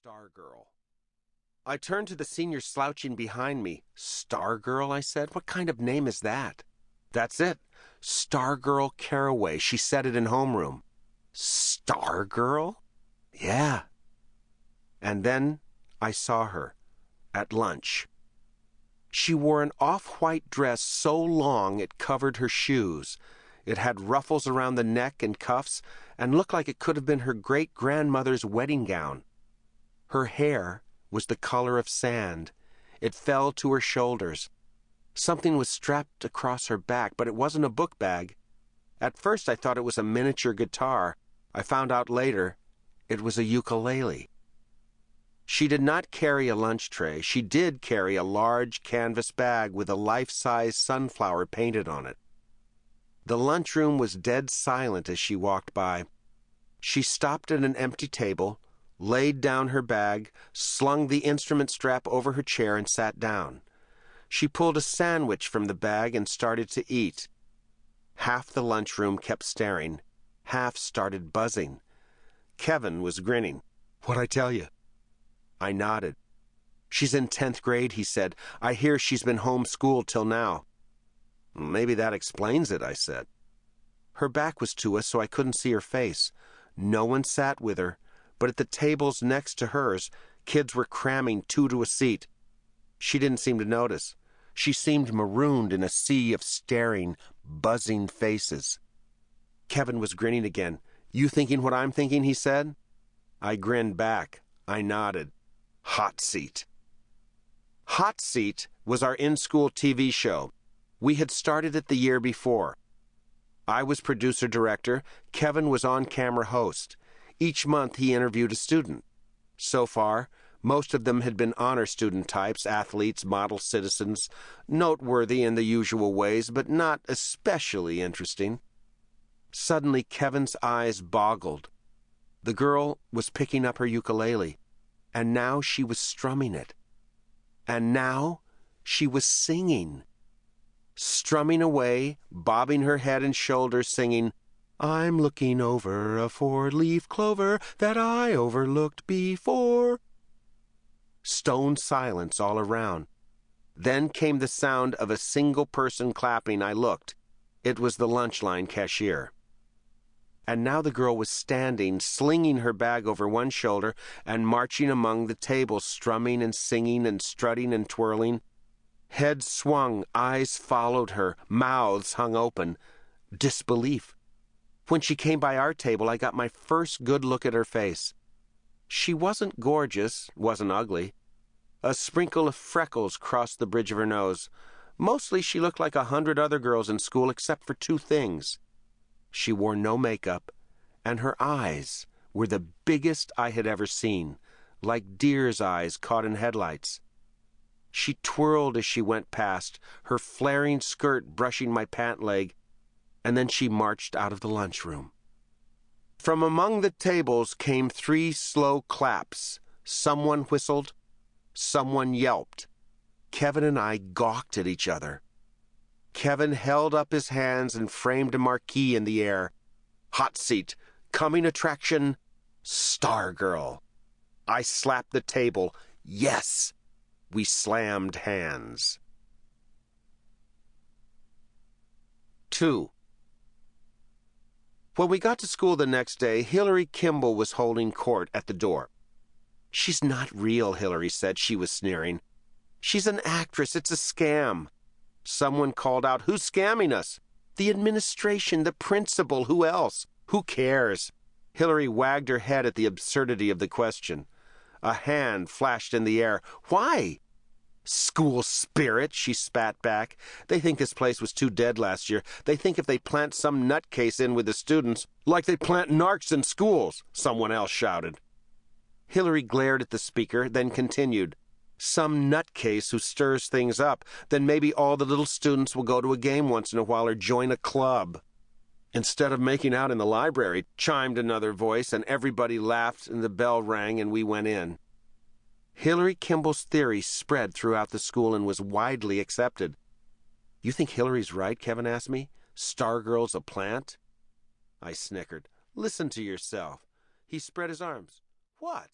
Stargirl. I turned to the senior slouching behind me. Stargirl, I said. What kind of name is that? That's it. Stargirl Caraway. She said it in homeroom. Stargirl? Yeah. And then I saw her at lunch. She wore an off-white dress so long it covered her shoes. It had ruffles around the neck and cuffs and looked like it could have been her great-grandmother's wedding gown. Her hair was the color of sand. It fell to her shoulders. Something was strapped across her back, but it wasn't a book bag. At first I thought it was a miniature guitar. I found out later it was a ukulele. She did not carry a lunch tray. She did carry a large canvas bag with a life-size sunflower painted on it. The lunchroom was dead silent as she walked by. She stopped at an empty table, laid down her bag, slung the instrument strap over her chair, and sat down. She pulled a sandwich from the bag and started to eat. Half the lunchroom kept staring. Half started buzzing. Kevin was grinning. "What'd I tell you?" I nodded. "She's in 10th grade, he said. I hear she's been homeschooled till now." "Maybe that explains it," I said. Her back was to us, so I couldn't see her face. No one sat with her, but at the tables next to hers, kids were cramming 2 to a seat. She didn't seem to notice. She seemed marooned in a sea of staring, buzzing faces. Kevin was grinning again. "You thinking what I'm thinking?" he said. I grinned back. I nodded. Hot Seat. Hot Seat was our in-school TV show. We had started it the year before. I was producer-director. Kevin was on-camera host. Each month he interviewed a student. So far, most of them had been honor student types, athletes, model citizens, noteworthy in the usual ways, but not especially interesting. Suddenly Kevin's eyes boggled. The girl was picking up her ukulele, and now she was strumming it. And now she was singing. Strumming away, bobbing her head and shoulders, singing, "I'm looking over a 4-leaf clover that I overlooked before." Stone silence all around. Then came the sound of a single person clapping. I looked. It was the lunch line cashier. And now the girl was standing, slinging her bag over one shoulder and marching among the tables, strumming and singing and strutting and twirling. Heads swung, eyes followed her, mouths hung open. Disbelief. When she came by our table, I got my first good look at her face. She wasn't gorgeous, wasn't ugly. A sprinkle of freckles crossed the bridge of her nose. Mostly she looked like 100 other girls in school except for 2 things. She wore no makeup, and her eyes were the biggest I had ever seen, like deer's eyes caught in headlights. She twirled as she went past, her flaring skirt brushing my pant leg, and then she marched out of the lunchroom. From among the tables came 3 slow claps. Someone whistled. Someone yelped. Kevin and I gawked at each other. Kevin held up his hands and framed a marquee in the air. Hot Seat, coming attraction, Stargirl. I slapped the table. Yes! We slammed hands. 2. When we got to school the next day, Hillary Kimball was holding court at the door. "She's not real," Hillary said. She was sneering. "She's an actress. It's a scam." Someone called out, "Who's scamming us?" "The administration, the principal. Who else?" "Who cares?" Hillary wagged her head at the absurdity of the question. A hand flashed in the air. "Why?" "School spirit," she spat back. "They think this place was too dead last year. They think if they plant some nutcase in with the students, like they plant narcs in schools," someone else shouted. Hillary glared at the speaker, then continued, "Some nutcase who stirs things up, then maybe all the little students will go to a game once in a while or join a club." "Instead of making out in the library," chimed another voice, and everybody laughed and the bell rang and we went in. Hillary Kimball's theory spread throughout the school and was widely accepted. "You think Hillary's right?" Kevin asked me. "Stargirl's a plant?" I snickered. "Listen to yourself." He spread his arms. "What?"